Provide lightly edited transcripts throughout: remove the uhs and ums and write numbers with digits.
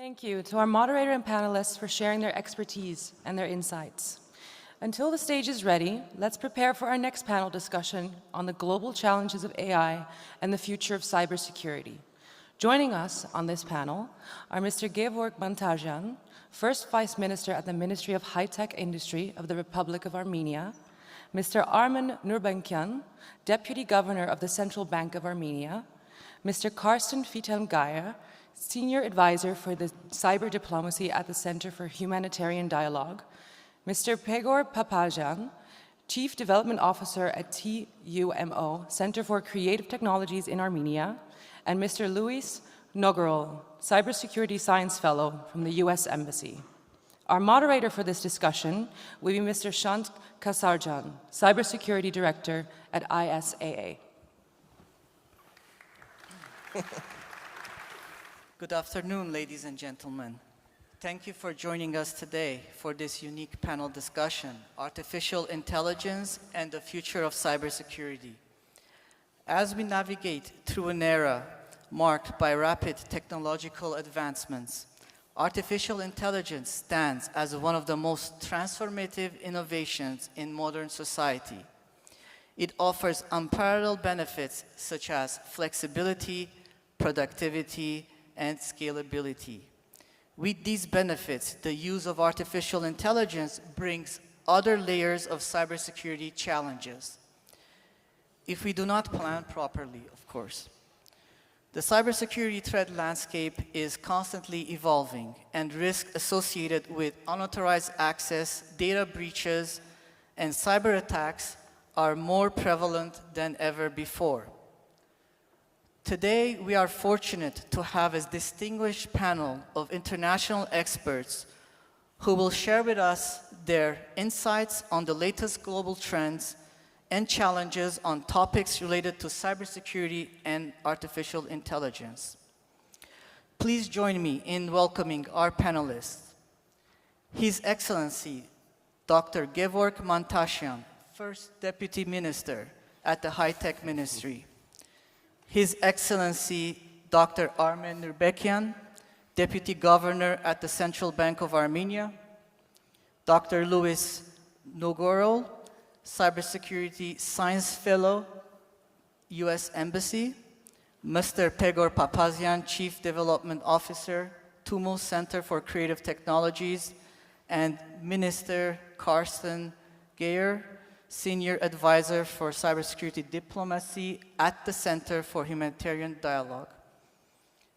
Thank you to our moderator and panelists for sharing their expertise and their insights. Until the stage is ready, let's prepare for our next panel discussion on the global challenges of AI and the future of cybersecurity. Joining us on this panel are Mr. Gevorg Mantasyan, First Vice Minister at the Ministry of High-Tech Industry of the Republic of Armenia, Mr. Armen Nurbenkyan, Deputy Governor of the Central Bank of Armenia, Mr. Karsten Fitelm-Geyer, Senior Advisor for the Cyber Diplomacy at the Center for Humanitarian Dialogue, Mr. Pegor Papazian, Chief Development Officer at TUMO, Center for Creative Technologies in Armenia, and Mr. Luis Nogorol, Cybersecurity Science Fellow from the US Embassy. Our moderator for this discussion will be Mr. Shant Kasarjan, Cybersecurity Director at ISAA. Good afternoon, ladies and gentlemen. Thank you for joining us today for this unique panel discussion, Artificial Intelligence and the Future of Cybersecurity. As we navigate through an era marked by rapid technological advancements, artificial intelligence stands as one of the most transformative innovations in modern society. It offers unparalleled benefits such as flexibility, productivity, and scalability. With these benefits, the use of artificial intelligence brings other layers of cybersecurity challenges, if we do not plan properly, of course. The cybersecurity threat landscape is constantly evolving, and risks associated with unauthorized access, data breaches, and cyber attacks are more prevalent than ever before. Today, we are fortunate to have a distinguished panel of international experts who will share with us their insights on the latest global trends and challenges on topics related to cybersecurity and artificial intelligence. Please join me in welcoming our panelists. His Excellency, Dr. Gevorg Mantasyan, First Deputy Minister at the High-Tech Ministry. His Excellency, Dr. Armen Nurbekian, Deputy Governor at the Central Bank of Armenia, Dr. Luis Nogorol, Cybersecurity Science Fellow, US Embassy, Mr. Pegor Papazian, Chief Development Officer, TUMO Center for Creative Technologies, and Minister Karsten Geyer, Senior Advisor for Cybersecurity Diplomacy at the Center for Humanitarian Dialogue.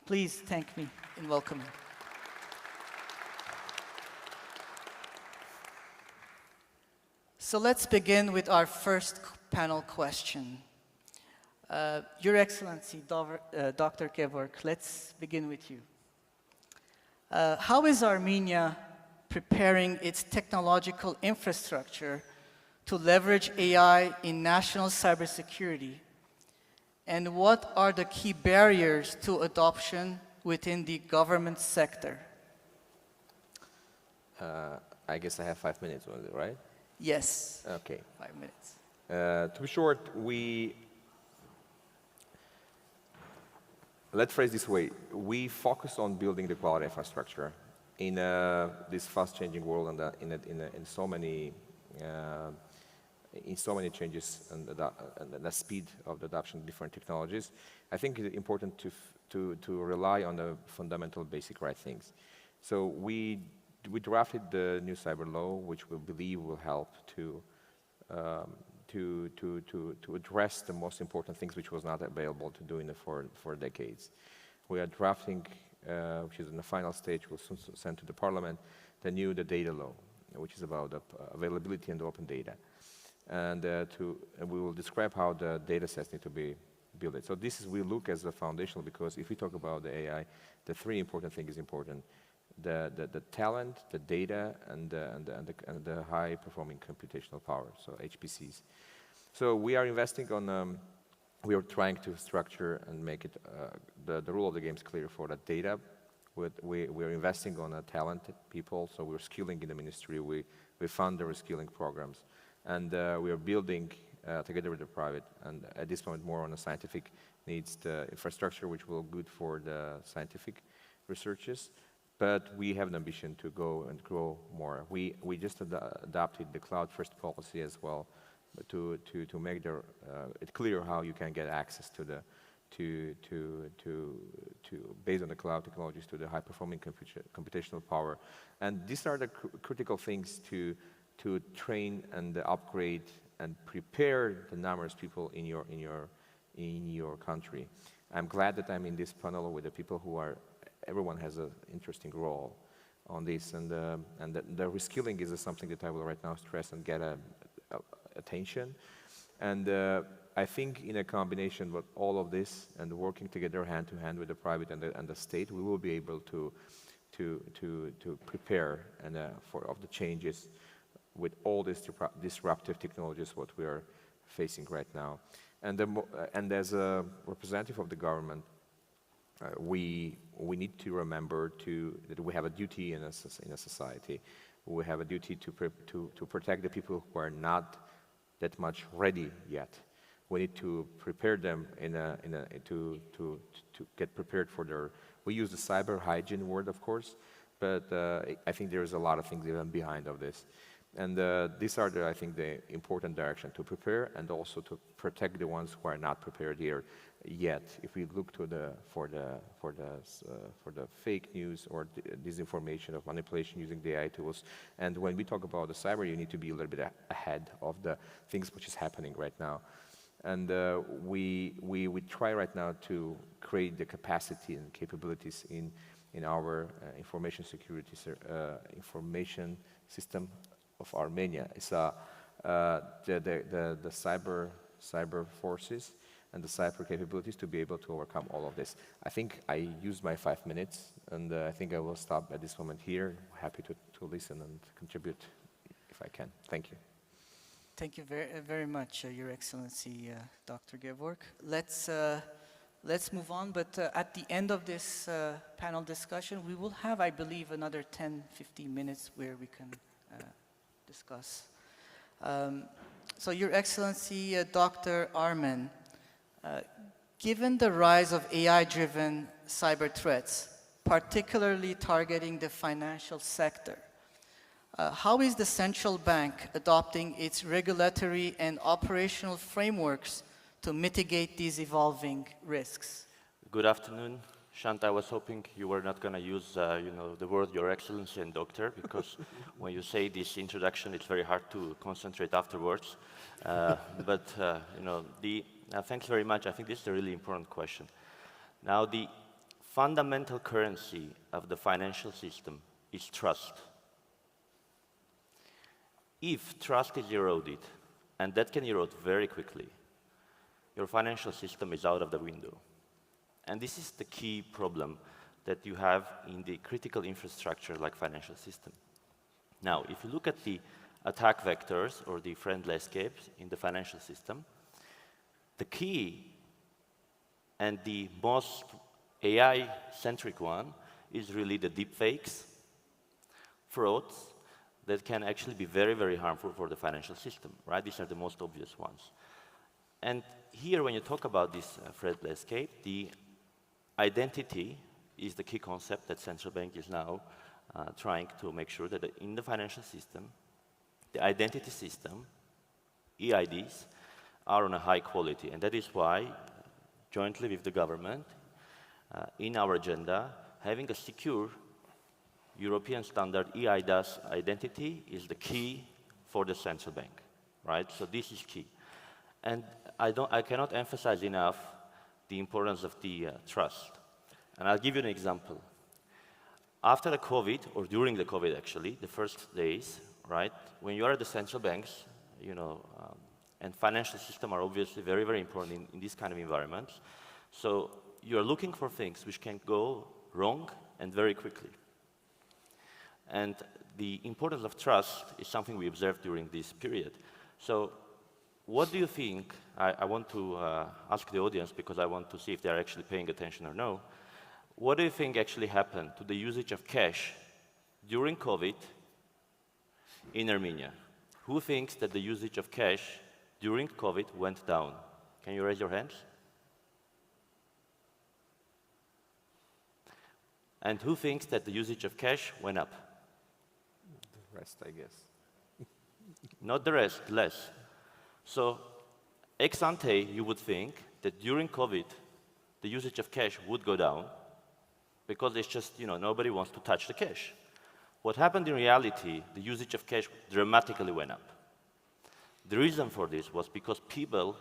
Please thank me in welcoming. So let's begin with our first panel question. Your Excellency, Dr. Gevorg, let's begin with you. How is Armenia preparing its technological infrastructure to leverage AI in national cybersecurity? And what are the key barriers to adoption within the government sector? I guess I have 5 minutes only, right? Yes. Okay. 5 minutes. To be short, let's phrase this way. We focus on building the quality infrastructure in this fast-changing world and in so many changes and the speed of the adoption of different technologies. I think it's important to rely on the fundamental basic right things. So we drafted the new cyber law, which we believe will help to address the most important things which was not available to do for decades. We are drafting, which is in the final stage, we'll soon send to the parliament, the data law, which is about the availability and open data. And we will describe how the data sets need to be built. So this is, we look as a foundational, because if we talk about the AI, the three important things is important. The talent, the data, and the high-performing computational power, so HPCs. So we are investing on, we are trying to structure and make it, the rule of the game is clear for the data. We are investing on talented people, so we're skilling in the ministry. We fund the reskilling programs. And we are building, together with the private, and at this moment more on the scientific needs, the infrastructure which will be good for the scientific researches. but we have an ambition to go and grow more. We just adopted the cloud-first policy as well, but to make it clear how you can get access to the based on the cloud technologies to the high-performing computational power. And these are the critical things to train and upgrade and prepare the numerous people in your country. I'm glad that I'm in this panel with the people who are. Everyone has an interesting role on this, and the reskilling is something that I will right now stress and get attention. And I think in a combination with all of this and working together hand to hand with the private and the state, we will be able to prepare for the changes with all these disruptive technologies what we are facing right now. And as a representative of the government, we need to remember that we have a duty in a society. We have a duty to protect the people who are not that much ready yet. We need to prepare them to get prepared for their. We use the cyber hygiene word, of course, but I think there is a lot of things even behind of this. And these are, I think, the important direction to prepare and also to protect the ones who are not prepared here yet. If we look to for the fake news or disinformation of manipulation using the AI tools, and when we talk about the cyber, you need to be a little bit ahead of the things which is happening right now. And we try right now to create the capacity and capabilities in our information security information system of Armenia. It's the cyber forces and the cyber capabilities to be able to overcome all of this. I think I used my 5 minutes, and I think I will stop at this moment here. Happy to listen and contribute if I can. Thank you. Thank you very much, Your Excellency, Dr. Gevorg. Let's move on, but at the end of this panel discussion, we will have, I believe, another 10-15 minutes where we can discuss. So, Your Excellency, Dr. Armen, given the rise of AI-driven cyber threats, particularly targeting the financial sector, how is the central bank adopting its regulatory and operational frameworks to mitigate these evolving risks? Good afternoon. Shant, I was hoping you were not going to use the word Your Excellency and Doctor, because when you say this introduction, it's very hard to concentrate afterwards. Thanks very much. I think this is a really important question. Now, the fundamental currency of the financial system is trust. If trust is eroded, and that can erode very quickly, your financial system is out of the window. And this is the key problem that you have in the critical infrastructure like financial system. Now, if you look at the attack vectors or the threat landscapes in the financial system, the key and the most AI-centric one is really the deepfakes, frauds that can actually be very, very harmful for the financial system, right? These are the most obvious ones. And here, when you talk about this threat landscape, the identity is the key concept that central bank is now trying to make sure that in the financial system, the identity system, EIDs, are on a high quality. And that is why, jointly with the government, in our agenda, having a secure European standard EIDAS identity is the key for the central bank, right? So this is key. And I cannot emphasize enough the importance of the trust. And I'll give you an example. After the COVID, or during the COVID actually, the first days, right, when you are at the central banks, and financial system are obviously very, very important in this kind of environments. So you're looking for things which can go wrong and very quickly. And the importance of trust is something we observed during this period. So what do you think, I want to ask the audience because I want to see if they're actually paying attention or no. What do you think actually happened to the usage of cash during COVID in Armenia? Who thinks that the usage of cash during COVID went down? Can you raise your hands? And who thinks that the usage of cash went up? The rest, I guess. Not the rest, less. So ex ante, you would think that during COVID, the usage of cash would go down because it's just, nobody wants to touch the cash. What happened in reality, the usage of cash dramatically went up. The reason for this was because people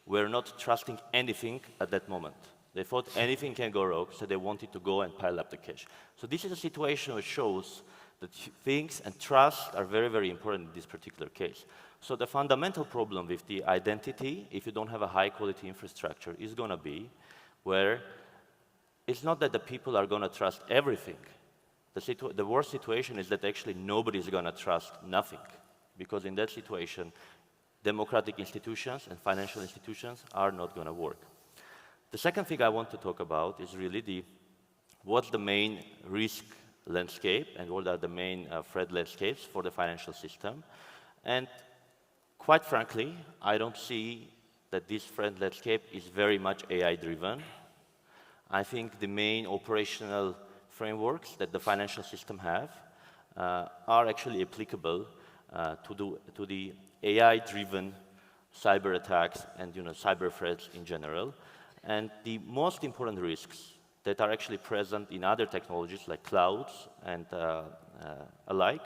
were not trusting anything at that moment. They thought anything can go wrong, so they wanted to go and pile up the cash. So this is a situation which shows that things and trust are very, very important in this particular case. So the fundamental problem with the identity, if you don't have a high-quality infrastructure, is going to be where it's not that the people are going to trust everything. The worst situation is that actually nobody is going to trust nothing, because in that situation, democratic institutions and financial institutions are not going to work. The second thing I want to talk about is really what's the main risk landscape and what are the main threat landscapes for the financial system. And quite frankly, I don't see that this threat landscape is very much AI-driven. I think the main operational frameworks that the financial system have are actually applicable to the AI-driven cyber attacks and cyber threats in general. And the most important risks that are actually present in other technologies like clouds and alike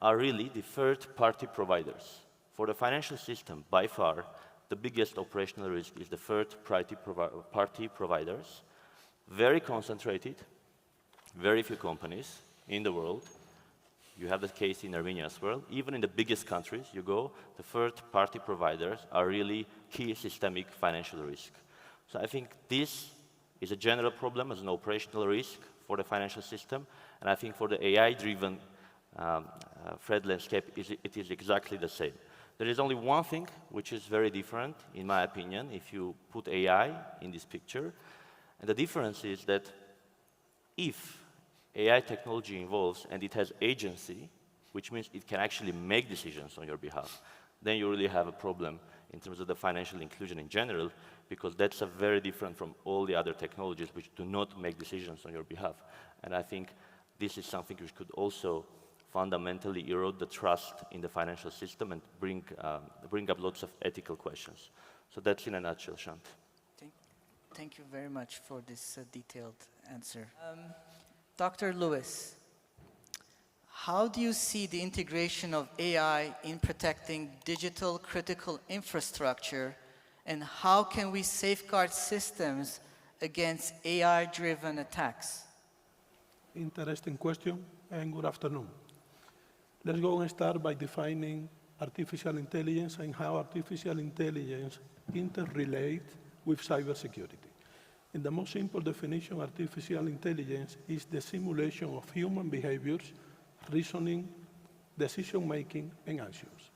are really the third-party providers. For the financial system, by far, the biggest operational risk is the third-party providers, very concentrated, very few companies in the world. You have the case in Armenia as well. Even in the biggest countries you go, the third-party providers are really key systemic financial risk. So I think this is a general problem as an operational risk for the financial system, and I think for the AI-driven threat landscape, it is exactly the same. There is only one thing which is very different, in my opinion, if you put AI in this picture, and the difference is that if AI technology involves and it has agency, which means it can actually make decisions on your behalf, then you really have a problem in terms of the financial inclusion in general, because that's very different from all the other technologies which do not make decisions on your behalf. And I think this is something which could also fundamentally erode the trust in the financial system and bring up lots of ethical questions. So that's in a nutshell, Shant. Thank you very much for this detailed answer. Dr. Lewis, how do you see the integration of AI in protecting digital critical infrastructure, and how can we safeguard systems against AI-driven attacks? Interesting question, and good afternoon. Let's go and start by defining artificial intelligence and how artificial intelligence interrelates with cybersecurity. In the most simple definition, artificial intelligence is the simulation of human behaviors, reasoning, decision-making, and actions.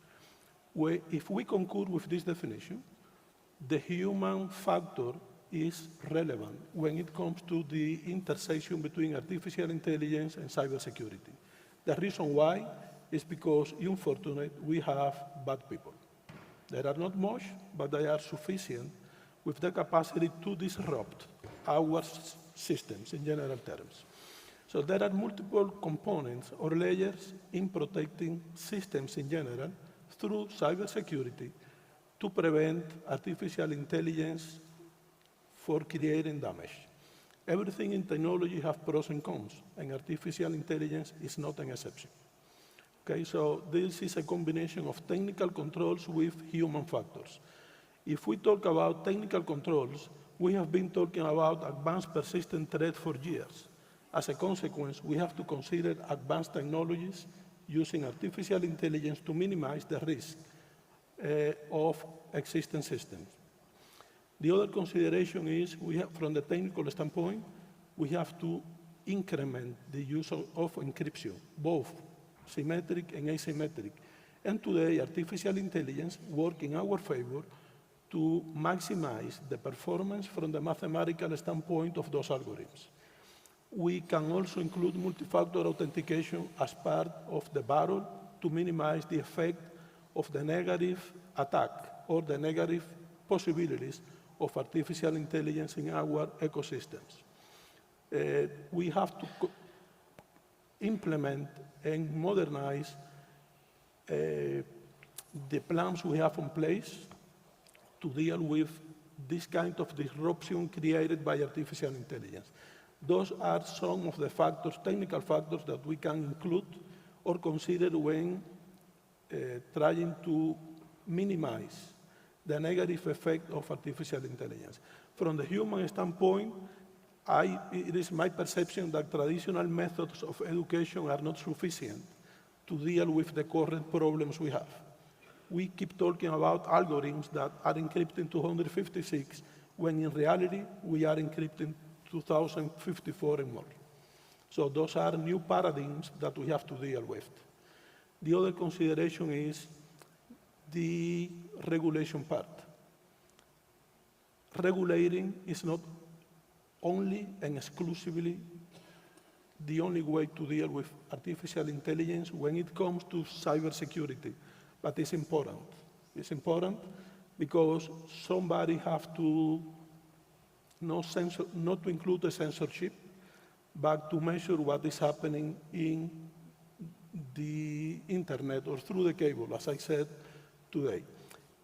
If we concur with this definition, the human factor is relevant when it comes to the intersection between artificial intelligence and cybersecurity. The reason why is because, unfortunately, we have bad people. There are not much, but they are sufficient with the capacity to disrupt our systems in general terms. So there are multiple components or layers in protecting systems in general through cybersecurity to prevent artificial intelligence for creating damage. Everything in technology has pros and cons, and artificial intelligence is not an exception. Okay, so this is a combination of technical controls with human factors. If we talk about technical controls, we have been talking about advanced persistent threat for years. As a consequence, we have to consider advanced technologies using artificial intelligence to minimize the risk of existing systems. The other consideration is, from the technical standpoint, we have to increment the use of encryption, both symmetric and asymmetric. And today, artificial intelligence works in our favor to maximize the performance from the mathematical standpoint of those algorithms. We can also include multi-factor authentication as part of the battle to minimize the effect of the negative attack or the negative possibilities of artificial intelligence in our ecosystems. We have to implement and modernize the plans we have in place to deal with this kind of disruption created by artificial intelligence. Those are some of the factors, technical factors, that we can include or consider when trying to minimize the negative effect of artificial intelligence. From the human standpoint, it is my perception that traditional methods of education are not sufficient to deal with the current problems we have. We keep talking about algorithms that are encrypting 256, when in reality, we are encrypting 2054 and more. So those are new paradigms that we have to deal with. The other consideration is the regulation part. Regulating is not only and exclusively the only way to deal with artificial intelligence when it comes to cybersecurity, but it's important. It's important because somebody has to not to include the censorship, but to measure what is happening in the internet or through the cable, as I said today.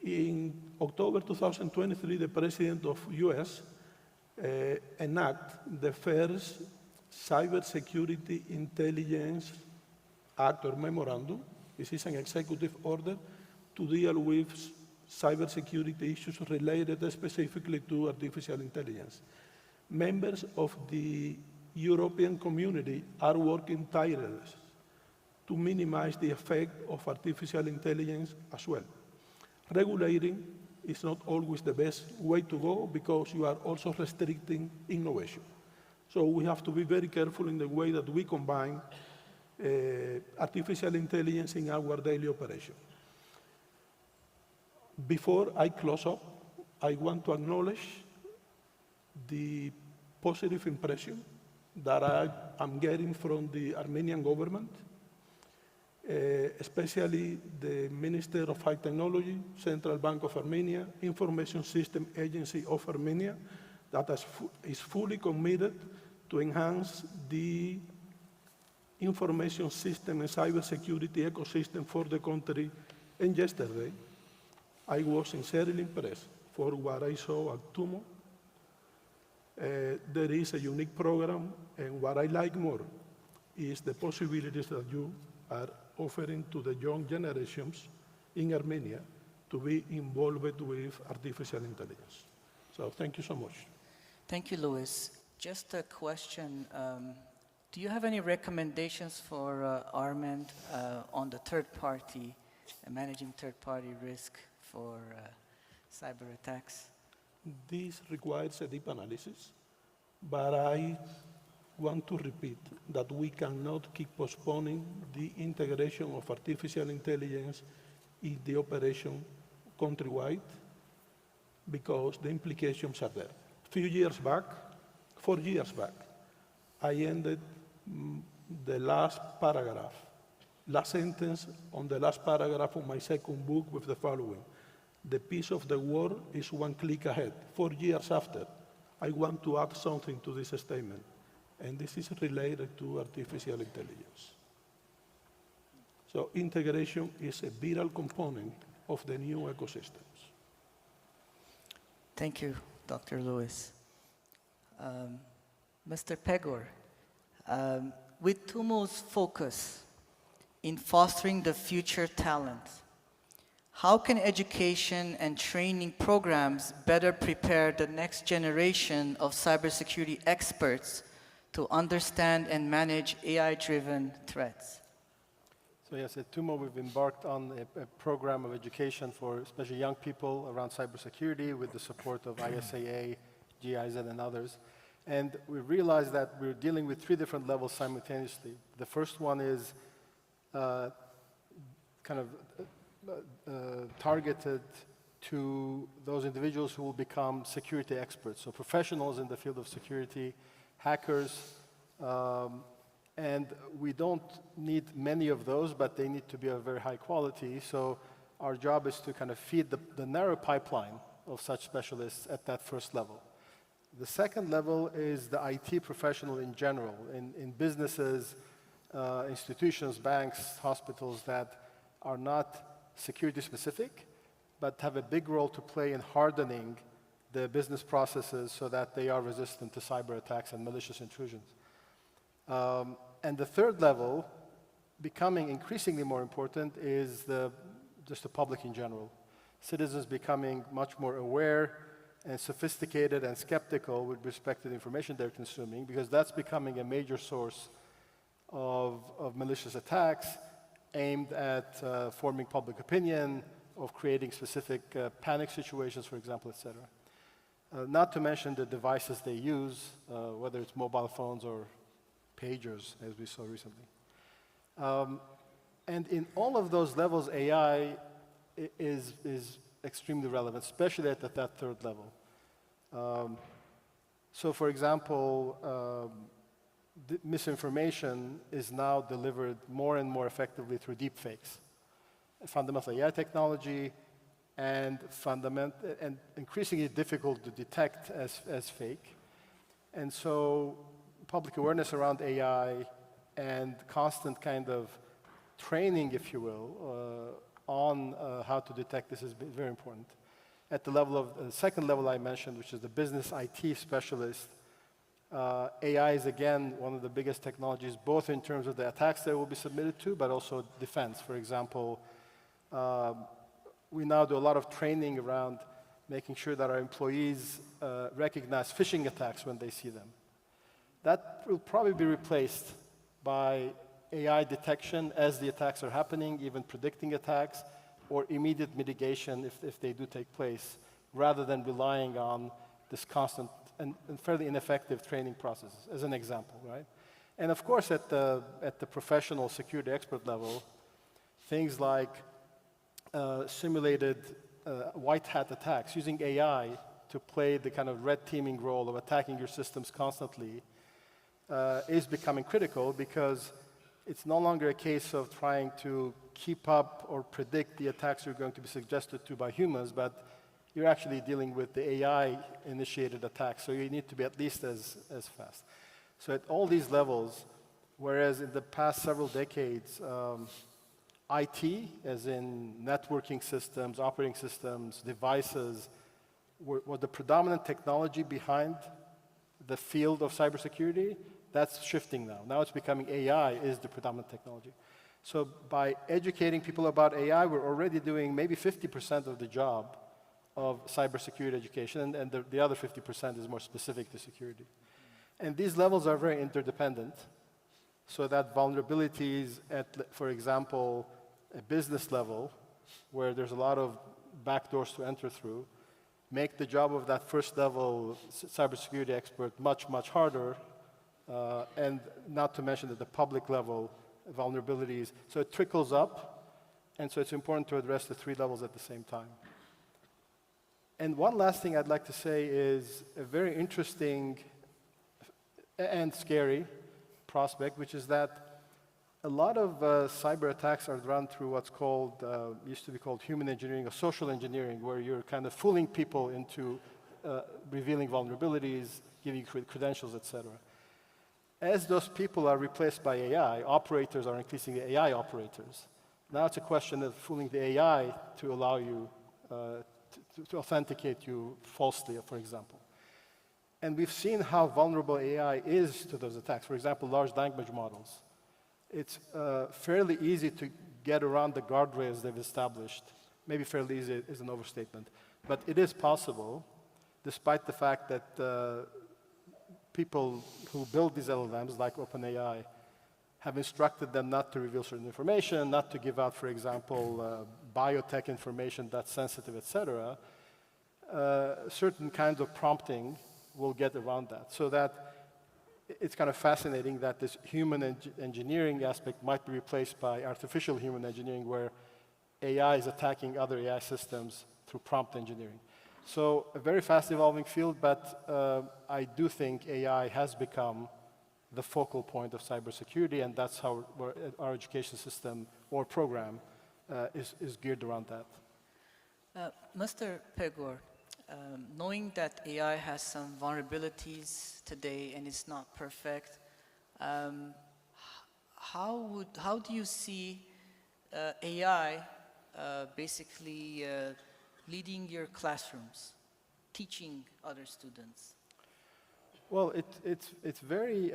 In October 2023, the President of US enacted the first Cybersecurity Intelligence Act or Memorandum. This is an executive order to deal with cybersecurity issues related specifically to artificial intelligence. Members of the European community are working tirelessly to minimize the effect of artificial intelligence as well. Regulating is not always the best way to go because you are also restricting innovation. So we have to be very careful in the way that we combine artificial intelligence in our daily operation. Before I close up, I want to acknowledge the positive impression that I'm getting from the Armenian government, especially the Minister of High Technology, Central Bank of Armenia, Information System Agency of Armenia, that is fully committed to enhance the information system and cybersecurity ecosystem for the country. And yesterday, I was sincerely impressed for what I saw at TUMO. There is a unique program, and what I like more is the possibilities that you are offering to the young generations in Armenia to be involved with artificial intelligence. So thank you so much. Thank you, Luis. Just a question. Do you have any recommendations for Armand on the third-party, managing third-party risk for cyber attacks? This requires a deep analysis, but I want to repeat that we cannot keep postponing the integration of artificial intelligence in the operation countrywide because the implications are there. 4 years back, I ended the last sentence on the last paragraph of my second book with the following: the peace of the world is one click ahead. 4 years after, I want to add something to this statement, and this is related to artificial intelligence. So integration is a vital component of the new ecosystems. Thank you, Dr. Lewis. Mr. Pegor, with TUMO's focus in fostering the future talent, how can education and training programs better prepare the next generation of cybersecurity experts to understand and manage AI-driven threats? So yes, at TUMO we've embarked on a program of education for especially young people around cybersecurity with the support of ISAA, GIZ, and others. And we realized that we're dealing with 3 different levels simultaneously. The first one is targeted to those individuals who will become security experts, so professionals in the field of security, hackers, and we don't need many of those, but they need to be of very high quality. So our job is to kind of feed the narrow pipeline of such specialists at that first level. The second level is the IT professional in general, in businesses, institutions, banks, hospitals that are not security specific, but have a big role to play in hardening the business processes so that they are resistant to cyber attacks and malicious intrusions. And the third level, becoming increasingly more important, is just the public in general. Citizens becoming much more aware and sophisticated and skeptical with respect to the information they're consuming, because that's becoming a major source of malicious attacks aimed at forming public opinion, of creating specific panic situations, for example, et cetera. Not to mention the devices they use, whether it's mobile phones or pagers, as we saw recently. And in all of those levels, AI is extremely relevant, especially at that third level. So for example, misinformation is now delivered more and more effectively through deepfakes. Fundamental AI technology and increasingly difficult to detect as fake. And so public awareness around AI and constant kind of training, if you will, on how to detect this is very important. At the level of the second level I mentioned, which is the business IT specialist, AI is again one of the biggest technologies, both in terms of the attacks that will be submitted to, but also defense. For example, we now do a lot of training around making sure that our employees recognize phishing attacks when they see them. That will probably be replaced by AI detection as the attacks are happening, even predicting attacks, or immediate mitigation if they do take place, rather than relying on this constant and fairly ineffective training processes, as an example, right? And of course, at the professional security expert level, things like simulated white hat attacks, using AI to play the kind of red teaming role of attacking your systems constantly, is becoming critical, because it's no longer a case of trying to keep up or predict the attacks you're going to be suggested to by humans, but you're actually dealing with the AI-initiated attacks, so you need to be at least as fast. So at all these levels, whereas in the past several decades, IT, as in networking systems, operating systems, devices, were the predominant technology behind the field of cybersecurity. That's shifting now. Now it's becoming AI is the predominant technology. So by educating people about AI, we're already doing maybe 50% of the job of cybersecurity education, and the other 50% is more specific to security. And these levels are very interdependent, so that vulnerabilities at, for example, a business level, where there's a lot of backdoors to enter through, make the job of that first level cybersecurity expert much, much harder, and not to mention at the public level vulnerabilities. So it trickles up, and so it's important to address the three levels at the same time. And one last thing I'd like to say is a very interesting and scary prospect, which is that a lot of cyber attacks are run through what's called, used to be called human engineering or social engineering, where you're kind of fooling people into revealing vulnerabilities, giving credentials, et cetera. As those people are replaced by AI, operators are increasingly AI operators. Now it's a question of fooling the AI to allow you to authenticate you falsely, for example. And we've seen how vulnerable AI is to those attacks. For example, large language models. It's fairly easy to get around the guardrails they've established. Maybe fairly easy is an overstatement. But it is possible, despite the fact that people who build these LLMs, like OpenAI, have instructed them not to reveal certain information, not to give out, for example, biotech information that's sensitive, et cetera. Certain kinds of prompting will get around that. So that it's kind of fascinating that this human engineering aspect might be replaced by artificial human engineering, where AI is attacking other AI systems through prompt engineering. So a very fast evolving field, but I do think AI has become the focal point of cybersecurity, and that's how our education system or program is geared around that. Mr. Pegor, knowing that AI has some vulnerabilities today and it's not perfect, how do you see AI basically leading your classrooms, teaching other students? Well, it's very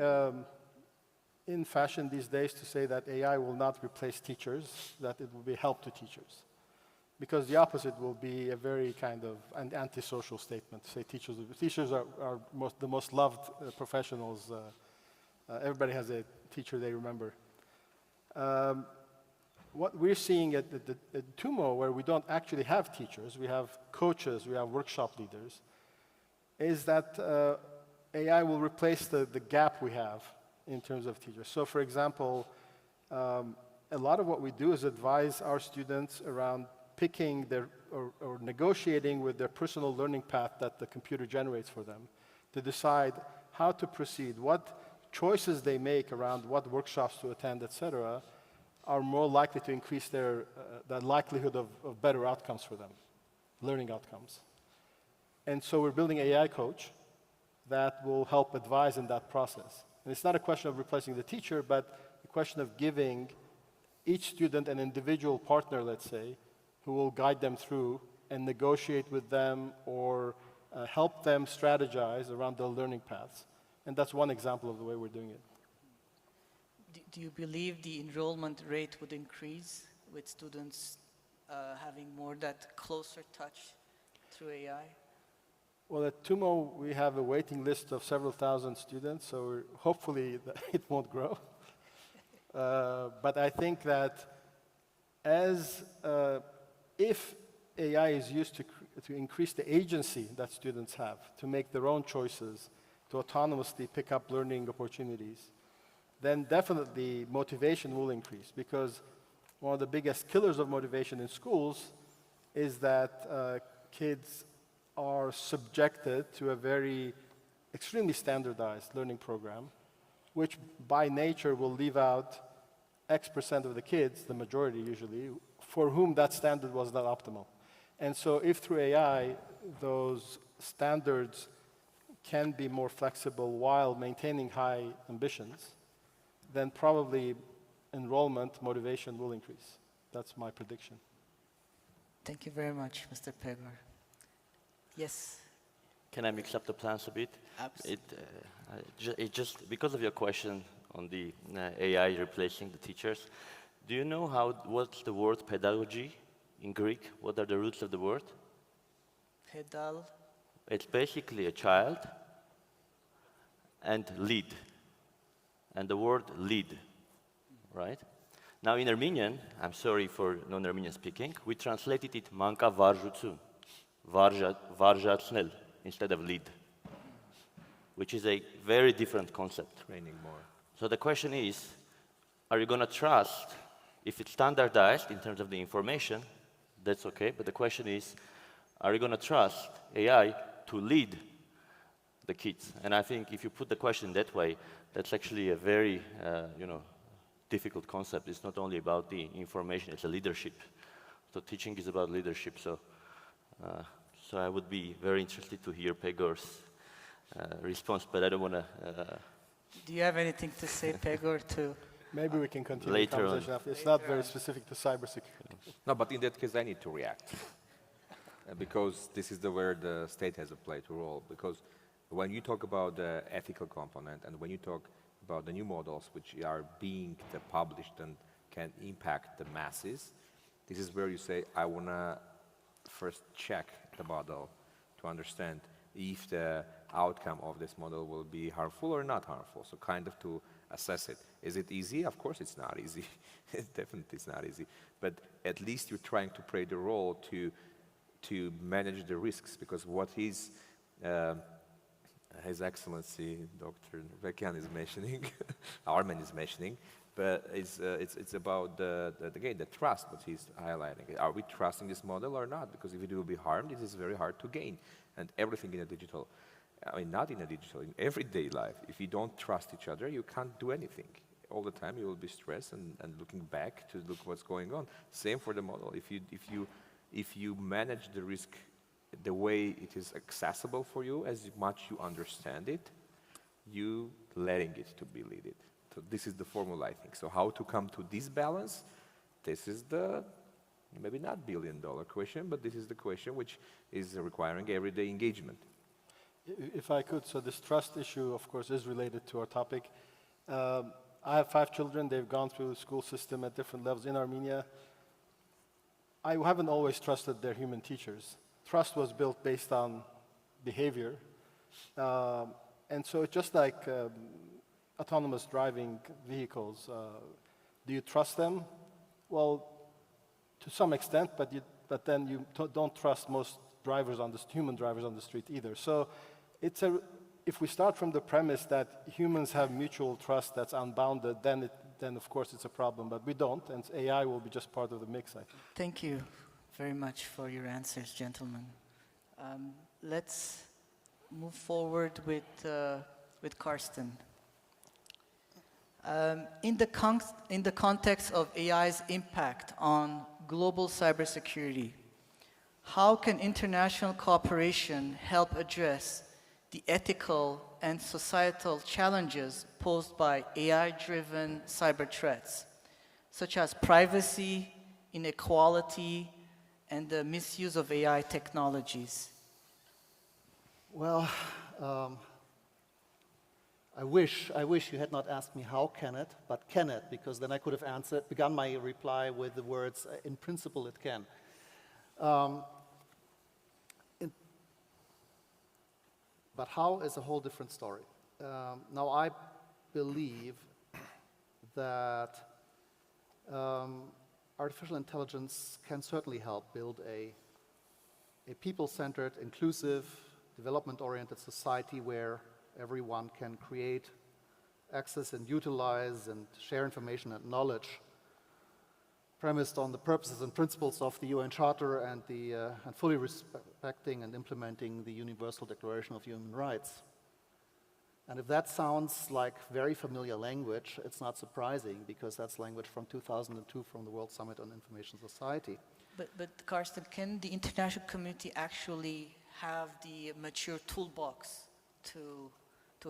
in fashion these days to say that AI will not replace teachers, that it will be help to teachers. Because the opposite will be a very kind of an antisocial statement. Say teachers are the most loved professionals. Everybody has a teacher they remember. What we're seeing at TUMO, where we don't actually have teachers, we have coaches, we have workshop leaders, is that AI will replace the gap we have in terms of teachers. So for example, a lot of what we do is advise our students around picking their, or negotiating with their personal learning path that the computer generates for them to decide how to proceed, what choices they make around what workshops to attend, etc., are more likely to increase their the likelihood of better outcomes for them, learning outcomes. And so we're building an AI coach that will help advise in that process. And it's not a question of replacing the teacher, but a question of giving each student an individual partner, let's say, who will guide them through and negotiate with them or help them strategize around their learning paths. And that's one example of the way we're doing it. Do you believe the enrollment rate would increase with students having more that closer touch through AI? Well, at TUMO, we have a waiting list of several thousand students, so hopefully it won't grow. But I think that if AI is used to increase the agency that students have, to make their own choices, to autonomously pick up learning opportunities, then definitely motivation will increase, because one of the biggest killers of motivation in schools is that kids are subjected to a very extremely standardized learning program, which by nature will leave out X% of the kids, the majority usually, for whom that standard was not optimal. And so if through AI, those standards can be more flexible while maintaining high ambitions, then probably enrollment motivation will increase. That's my prediction. Thank you very much, Mr. Pegor. Yes? Can I mix up the plans a bit? Absolutely. It just because of your question on the AI replacing the teachers, do you know what's the word pedagogy in Greek? What are the roots of the word? Pedal. It's basically a child and lead. And the word lead, right? Now in Armenian, I'm sorry for non-Armenian speaking, we translated it manka varjutsun, varjatsnel, instead of lead, which is a very different concept. Training more. So the question is, are you going to trust, if it's standardized in terms of the information, that's okay, but the question is, are you going to trust AI to lead the kids? And I think if you put the question that way, that's actually a very, difficult concept. It's not only about the information, it's a leadership. So teaching is about leadership. So I would be very interested to hear Pegor's response, but I don't want to... Do you have anything to say, Pegor, to... Maybe we can continue Later the conversation after. It's not very specific to cybersecurity. No, but in that case, I need to react. Because this is where the state has a play to role. Because when you talk about the ethical component and when you talk about the new models which are being published and can impact the masses, this is where you say, I want to first check the model to understand if the outcome of this model will be harmful or not harmful. So kind of to assess it. Is it easy? Of course it's not easy. Definitely it's not easy. But at least you're trying to play the role to manage the risks, because what His Excellency Dr. Vekian is mentioning, Armen is mentioning, but it's about the trust what he's highlighting. Are we trusting this model or not? Because if it will be harmed, it is very hard to gain. And everything in a digital, I mean, not in a digital, in everyday life, if you don't trust each other, you can't do anything. All the time you will be stressed and looking back to look what's going on. Same for the model. If you manage the risk the way it is accessible for you, as much you understand it, you letting it to be leaded. So this is the formula, I think. So how to come to this balance? This is the maybe not billion-dollar question, but this is the question which is requiring everyday engagement. If I could, so this trust issue, of course, is related to our topic. I have 5 children. They've gone through the school system at different levels in Armenia. I haven't always trusted their human teachers. Trust was built based on behavior. And so it's just like autonomous driving vehicles. Do you trust them? Well, to some extent, but then you don't trust most drivers human drivers on the street either. So if we start from the premise that humans have mutual trust that's unbounded, then of course it's a problem, but we don't, and AI will be just part of the mix, I think. Thank you very much for your answers, gentlemen. Let's move forward with Karsten. In the context of AI's impact on global cybersecurity, how can international cooperation help address the ethical and societal challenges posed by AI-driven cyber threats, such as privacy, inequality, and the misuse of AI technologies? Well, I wish you had not asked me how can it, but can it, because then I could have begun my reply with the words, in principle it can. But how is a whole different story. Now I believe that artificial intelligence can certainly help build a people-centered, inclusive, development-oriented society where everyone can create, access, and utilize and share information and knowledge premised on the purposes and principles of the UN Charter and fully respecting and implementing the Universal Declaration of Human Rights. And if that sounds like very familiar language, it's not surprising, because that's language from 2002 from the World Summit on Information Society. But Karsten, can the international community actually have the mature toolbox to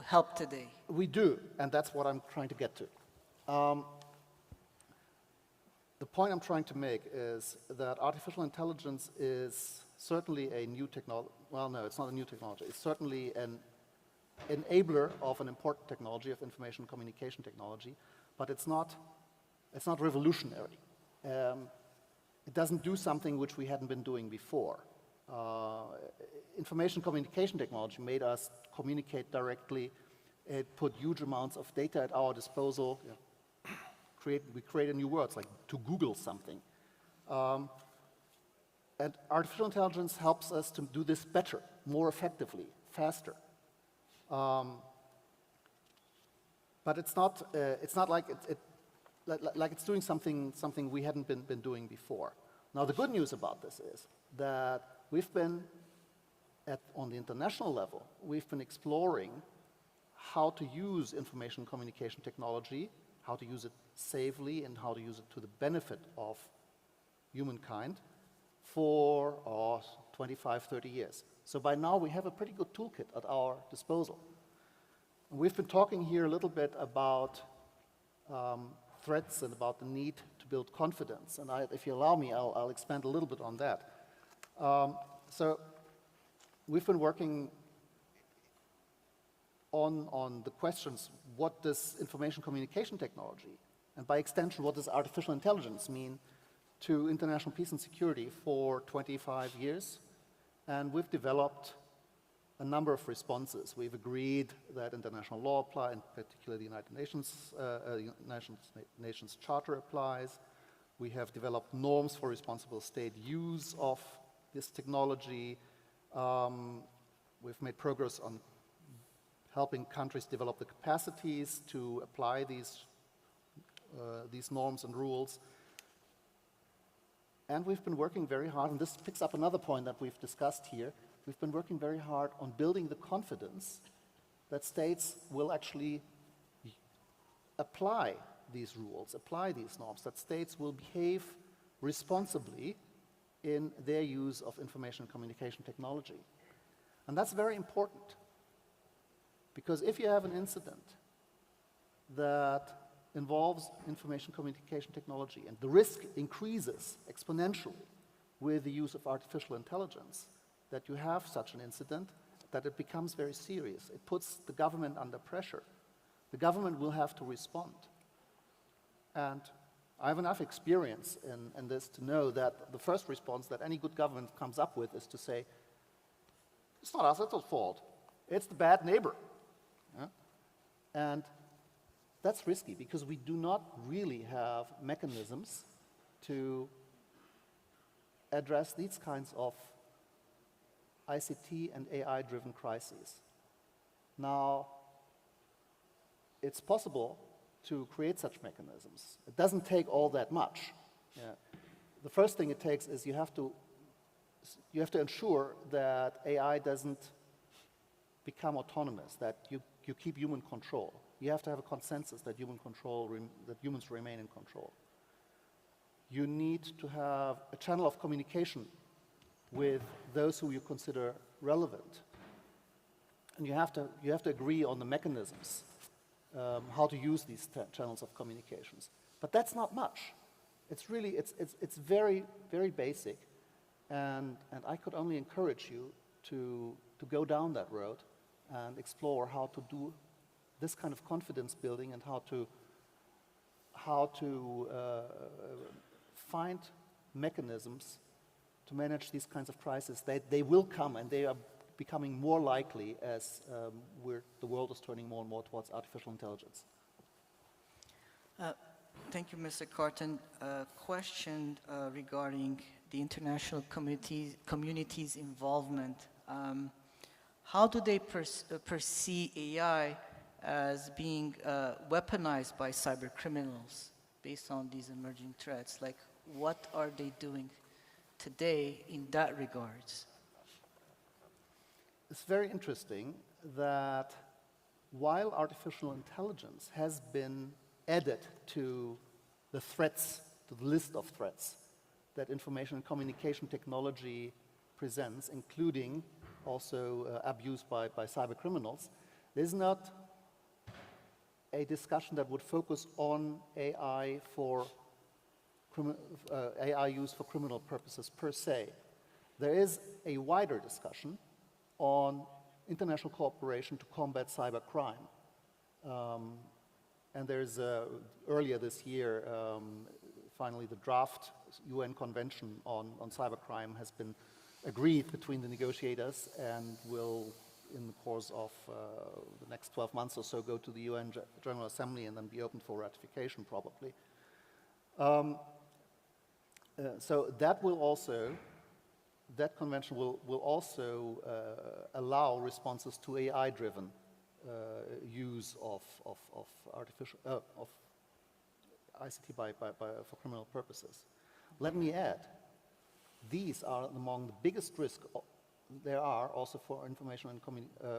help today? We do, and that's what I'm trying to get to. The point I'm trying to make is that artificial intelligence is certainly a new technology. Well, no, it's not a new technology. It's certainly an enabler of an important technology, of information communication technology, but it's not revolutionary. It doesn't do something which we hadn't been doing before. Information communication technology made us communicate directly. It put huge amounts of data at our disposal. We created new words, like to Google something. And artificial intelligence helps us to do this better, more effectively, faster. But it's not like it's doing something we hadn't been doing before. Now, the good news about this is that we've been, on the international level, we've been exploring how to use information communication technology, how to use it safely, and how to use it to the benefit of humankind for 25, 30 years. So by now we have a pretty good toolkit at our disposal. And we've been talking here a little bit about threats and about the need to build confidence. And if you allow me, I'll expand a little bit on that. So we've been working on the questions, what does information communication technology, and by extension, what does artificial intelligence mean to international peace and security for 25 years? And we've developed a number of responses. We've agreed that international law applies, in particular the United Nations Charter applies. We have developed norms for responsible state use of this technology. We've made progress on helping countries develop the capacities to apply these norms and rules. And we've been working very hard, and this picks up another point that we've discussed here. We've been working very hard on building the confidence that states will actually apply these rules, apply these norms, that states will behave responsibly in their use of information and communication technology. And that's very important, because if you have an incident that involves information communication technology and the risk increases exponentially with the use of artificial intelligence, that you have such an incident, that it becomes very serious. It puts the government under pressure. The government will have to respond. And I have enough experience in this to know that the first response that any good government comes up with is to say, it's not us, it's our fault. It's the bad neighbor. Yeah? And that's risky because we do not really have mechanisms to address these kinds of ICT and AI-driven crises. Now, it's possible to create such mechanisms. It doesn't take all that much. Yeah. The first thing it takes is you have to ensure that AI doesn't become autonomous, that you keep human control. You have to have a consensus that humans remain in control. You need to have a channel of communication with those who you consider relevant. And you have to agree on the mechanisms, how to use these channels of communications. But that's not much. It's really, it's very, very basic. And I could only encourage you to go down that road and explore how to do this kind of confidence building and how to find mechanisms to manage these kinds of crises. They will come, and they are becoming more likely as the world is turning more and more towards artificial intelligence. Thank you, Mr. Carton. Question regarding the international community's involvement. How do they perceive AI as being weaponized by cyber criminals based on these emerging threats? Like, what are they doing today in that regards? It's very interesting that while artificial intelligence has been added to the threats, to the list of threats that information and communication technology presents, including also abuse by cyber criminals, there's not a discussion that would focus on AI use for criminal purposes per se. There is a wider discussion on international cooperation to combat cybercrime. And there's, earlier this year, finally the draft UN Convention on cybercrime has been agreed between the negotiators and will, in the course of the next 12 months or so, go to the UN General Assembly and then be open for ratification, probably. So that will also, that convention will also allow responses to AI-driven use of ICT for criminal purposes. Let me add, these are among the biggest risks there are also for information and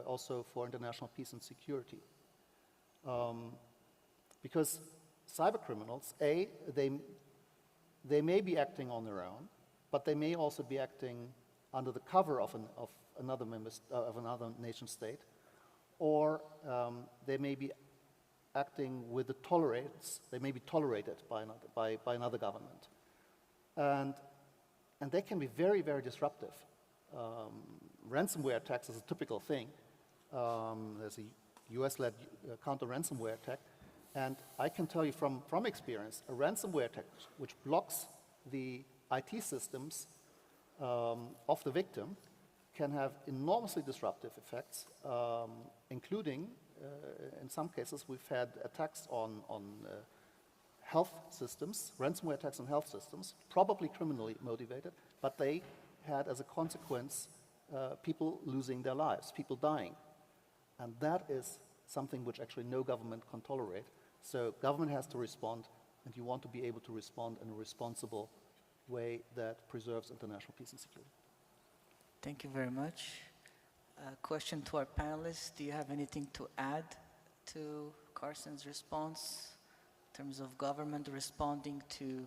also for international peace and security. Because cyber criminals, they may be acting on their own, but they may also be acting under the cover of another nation state, or they may be acting with the tolerance. They may be tolerated by another government, and they can be very, very disruptive. Ransomware attacks is a typical thing. There's a US-led counter-ransomware attack, and I can tell you from experience, a ransomware attack which blocks the IT systems of the victim can have enormously disruptive effects, including, in some cases, we've had attacks on health systems, ransomware attacks on health systems, probably criminally motivated, but they had as a consequence people losing their lives, people dying. And that is something which actually no government can tolerate. So government has to respond, and you want to be able to respond in a responsible way that preserves international peace and security. Thank you very much. Question to our panelists. Do you have anything to add to Carson's response in terms of government responding to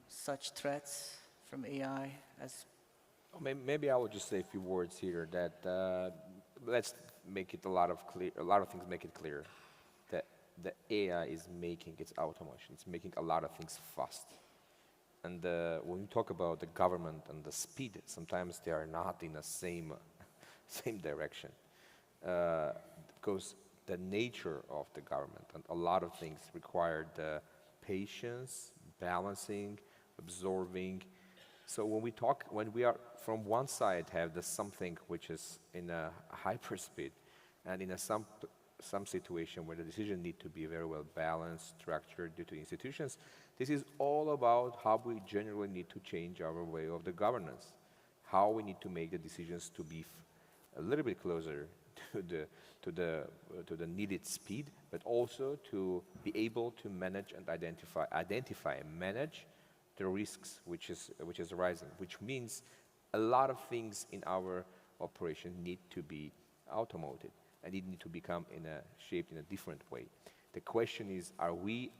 such threats from AI as Maybe I will just say a few words here that let's make it a lot of things make it clear that the AI is making its automation. It's making a lot of things fast. And when we talk about the government and the speed, sometimes they are not in the same direction. Because the nature of the government and a lot of things require the patience, balancing, absorbing. So when we are from one side have the something which is in a hyperspeed, and in some situation where the decision need to be very well balanced, structured due to institutions, this is all about how we generally need to change our way of the governance, how we need to make the decisions to be a little bit closer to the needed speed, but also to be able to manage and identify and manage the risks which is arising, which means a lot of things in our operation need to be automated and it need to become shaped in a different way. The question is, are we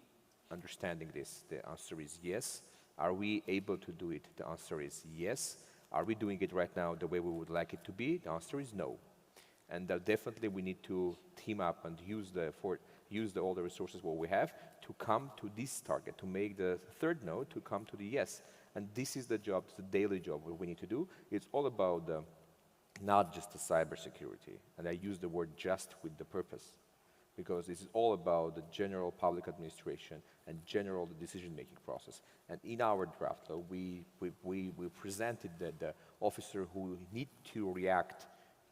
understanding this? The answer is yes. Are we able to do it? The answer is yes. Are we doing it right now the way we would like it to be? The answer is no. And definitely we need to team up and use all the resources what we have to come to this target, to make the third node to come to the yes. And this is the job, the daily job what we need to do. It's all about not just the cybersecurity. And I use the word just with the purpose, because this is all about the general public administration and general decision-making process. And in our draft law, we presented that the officer who need to react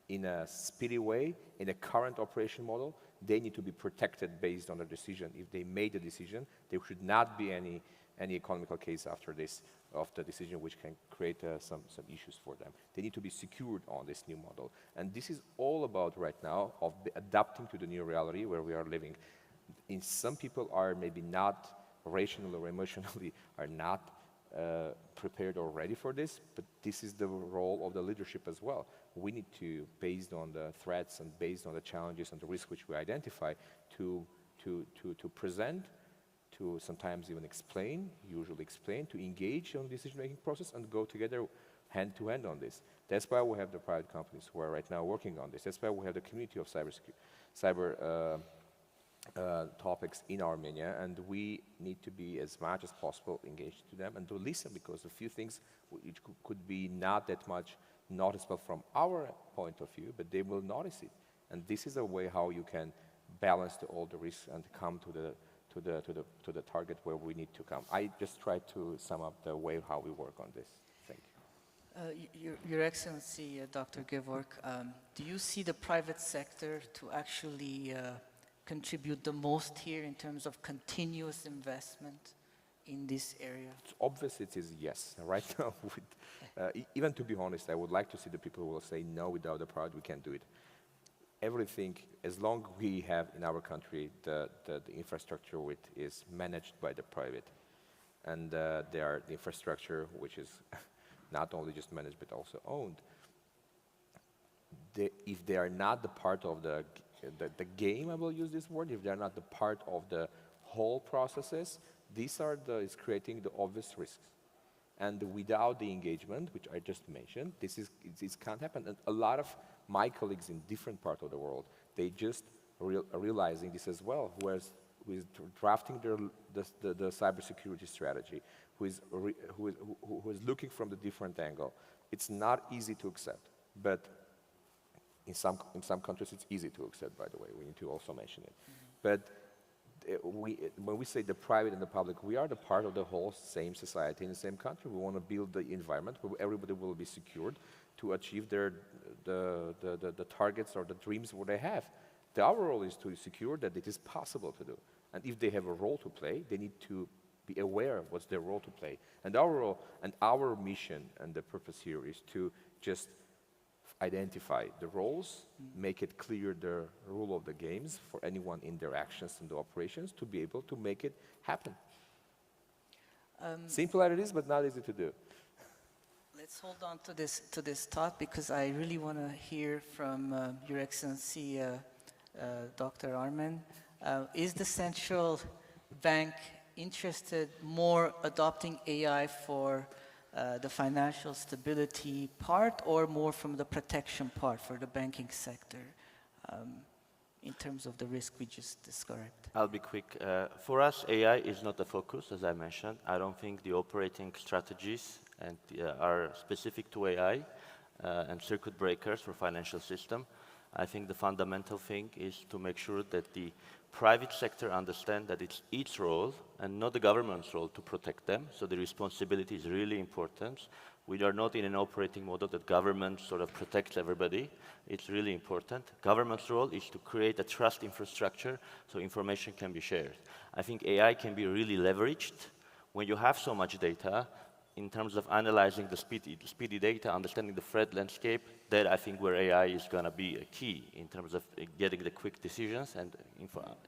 in a speedy way, in a current operation model, they need to be protected based on the decision. If they made a decision, there should not be any economical case after this of the decision which can create some issues for them. They need to be secured on this new model. And this is all about right now of adapting to the new reality where we are living. Some people are maybe not rational or emotionally are not prepared or ready for this, but this is the role of the leadership as well. We need to, based on the threats and based on the challenges and the risks which we identify, to present, to sometimes even usually explain, to engage on the decision-making process and go together hand to hand on this. That's why we have the private companies who are right now working on this. That's why we have the community of cyber topics in Armenia, and we need to be as much as possible engaged to them and to listen, because a few things which could be not that much noticeable from our point of view, but they will notice it. And this is a way how you can balance all the risks and come to the target where we need to come. I just tried to sum up the way how we work on this. Thank you. Your Excellency, Dr. Gevorg, do you see the private sector to actually contribute the most here in terms of continuous investment in this area? It's obvious it is yes. Right now, even to be honest, I would like to see the people who will say no, without the private we can't do it. Everything, as long as we have in our country the infrastructure which is managed by the private, and there are the infrastructure which is not only just managed but also owned, if they are not the part of the game, I will use this word, if they are not the part of the whole processes, these are is creating the obvious risks. And without the engagement, which I just mentioned, this can't happen. And a lot of my colleagues in different parts of the world, they just realizing this as well, who is drafting the cybersecurity strategy, who is looking from the different angle. It's not easy to accept, but in some countries it's easy to accept, by the way. We need to also mention it. But when we say the private and the public, we are the part of the whole same society in the same country. We want to build the environment where everybody will be secured to achieve the targets or the dreams what they have. Our role is to secure that it is possible to do. And if they have a role to play, they need to be aware of what's their role to play. And our role and our mission and the purpose here is to just identify the roles, make it clear the rule of the games for anyone in their actions and the operations to be able to make it happen. Simple as it is, but not easy to do. Let's hold on to this thought, because I really want to hear from Your Excellency, Dr. Armen. Is the central bank interested more adopting AI for the financial stability part or more from the protection part for the banking sector in terms of the risk we just described? I'll be quick. For us, AI is not the focus, as I mentioned. I don't think the operating strategies are specific to AI and circuit breakers for financial system. I think the fundamental thing is to make sure that the private sector understand that it's its role and not the government's role to protect them. So the responsibility is really important. We are not in an operating model that government sort of protects everybody. It's really important. Government's role is to create a trust infrastructure so information can be shared. I think AI can be really leveraged when you have so much data in terms of analyzing the speedy data, understanding the threat landscape. That I think where AI is going to be a key in terms of getting the quick decisions and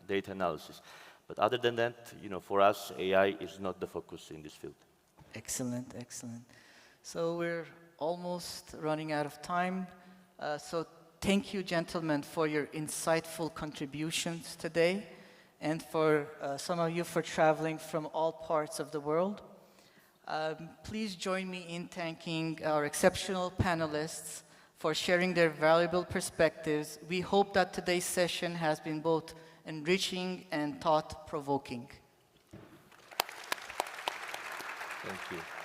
data analysis. But other than that, for us, AI is not the focus in this field. Excellent, excellent. So we're almost running out of time. So thank you, gentlemen, for your insightful contributions today, and for some of you for traveling from all parts of the world. Please join me in thanking our exceptional panelists for sharing their valuable perspectives. We hope that today's session has been both enriching and thought-provoking. Thank you.